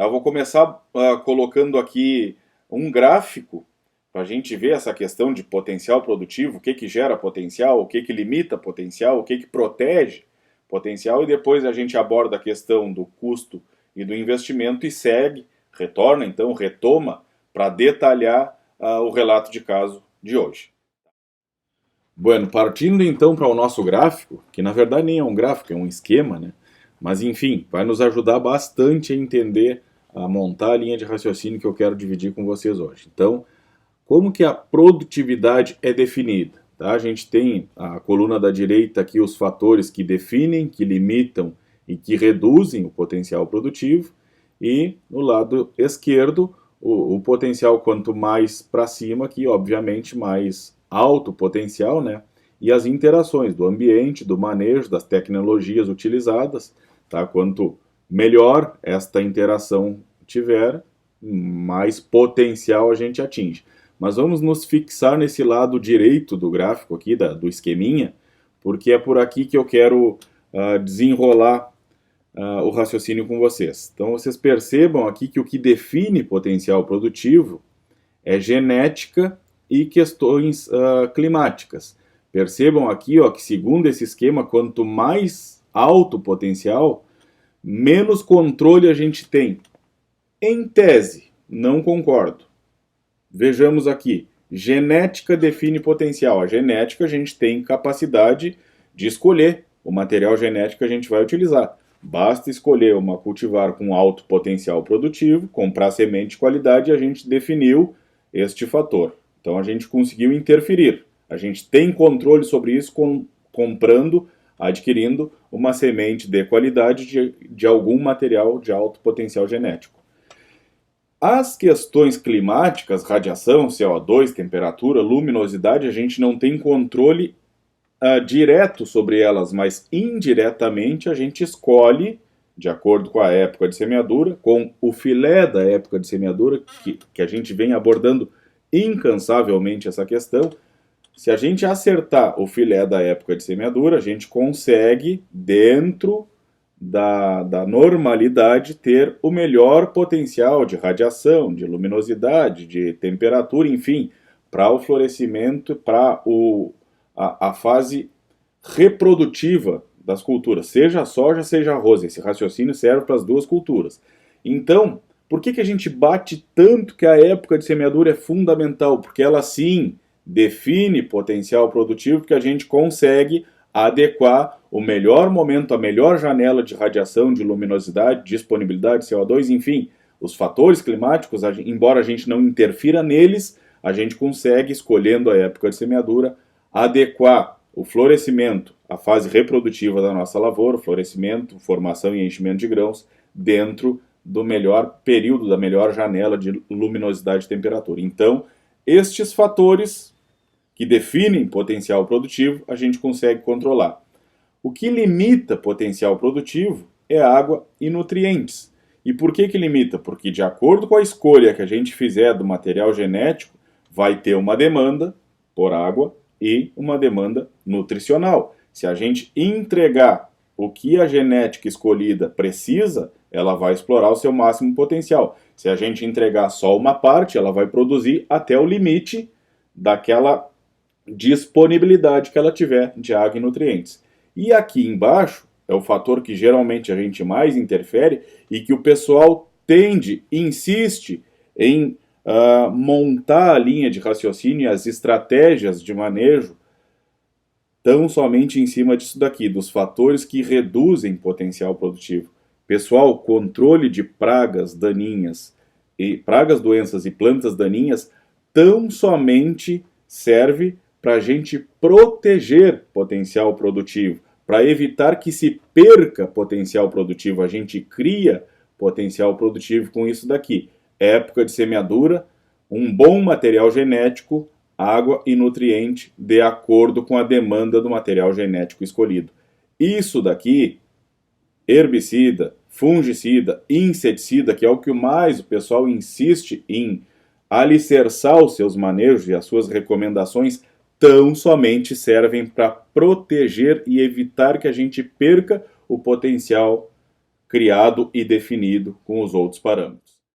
Eu vou começar colocando aqui um gráfico para a gente ver essa questão de potencial produtivo, o que que gera potencial, o que que limita potencial, o que que protege potencial, e depois a gente aborda a questão do custo e do investimento e segue, retorna então, retoma para detalhar o relato de caso de hoje. Bueno, partindo então para o nosso gráfico, que na verdade nem é um gráfico, é um esquema, né? Mas enfim, vai nos ajudar bastante a entender, a montar a linha de raciocínio que eu quero dividir com vocês hoje. Então, como que a produtividade é definida? Tá? A gente tem a coluna da direita aqui os fatores que definem, que limitam e que reduzem o potencial produtivo, e no lado esquerdo o potencial quanto mais para cima, que obviamente mais alto potencial, né? E as interações do ambiente, do manejo, das tecnologias utilizadas, tá? Quanto melhor esta interação tiver, mais potencial a gente atinge. Mas vamos nos fixar nesse lado direito do gráfico aqui, do esqueminha, porque é por aqui que eu quero desenrolar o raciocínio com vocês. Então vocês percebam aqui que o que define potencial produtivo é genética e questões climáticas. Percebam aqui que segundo esse esquema, quanto mais alto o potencial, menos controle a gente tem. Em tese, não concordo. Vejamos aqui, genética define potencial. A genética a gente tem capacidade de escolher o material genético que a gente vai utilizar. Basta escolher uma cultivar com alto potencial produtivo, comprar semente de qualidade e a gente definiu este fator. Então a gente conseguiu interferir. A gente tem controle sobre isso comprando, adquirindo uma semente de qualidade de algum material de alto potencial genético. As questões climáticas, radiação, CO2, temperatura, luminosidade, a gente não tem controle direto sobre elas, mas indiretamente a gente escolhe, de acordo com a época de semeadura, com o filé da época de semeadura, que a gente vem abordando incansavelmente essa questão. Se a gente acertar o filé da época de semeadura, a gente consegue, dentro da normalidade, ter o melhor potencial de radiação, de luminosidade, de temperatura, enfim, para o florescimento, para a fase reprodutiva das culturas, seja a soja, seja arroz. Esse raciocínio serve para as duas culturas. Então, por que a gente bate tanto que a época de semeadura é fundamental? Porque ela sim define potencial produtivo, que a gente consegue adequar o melhor momento, a melhor janela de radiação, de luminosidade, disponibilidade, CO2, enfim, os fatores climáticos, embora a gente não interfira neles, a gente consegue, escolhendo a época de semeadura, adequar o florescimento, a fase reprodutiva da nossa lavoura, florescimento, formação e enchimento de grãos, dentro do melhor período, da melhor janela de luminosidade e temperatura. Então, estes fatores que definem potencial produtivo, a gente consegue controlar. O que limita potencial produtivo é água e nutrientes. E por que limita? Porque de acordo com a escolha que a gente fizer do material genético, vai ter uma demanda por água e uma demanda nutricional. Se a gente entregar o que a genética escolhida precisa, ela vai explorar o seu máximo potencial. Se a gente entregar só uma parte, ela vai produzir até o limite daquela disponibilidade que ela tiver de água e nutrientes. E aqui embaixo é o fator que geralmente a gente mais interfere e que o pessoal insiste em montar a linha de raciocínio e as estratégias de manejo tão somente em cima disso daqui, dos fatores que reduzem potencial produtivo. Pessoal, controle de pragas daninhas, pragas, doenças e plantas daninhas tão somente serve para a gente proteger potencial produtivo, para evitar que se perca potencial produtivo. A gente cria potencial produtivo com isso daqui. Época de semeadura, um bom material genético, água e nutriente de acordo com a demanda do material genético escolhido. Isso daqui, herbicida, fungicida, inseticida, que é o que mais o pessoal insiste em alicerçar os seus manejos e as suas recomendações, tão somente servem para proteger e evitar que a gente perca o potencial criado e definido com os outros parâmetros.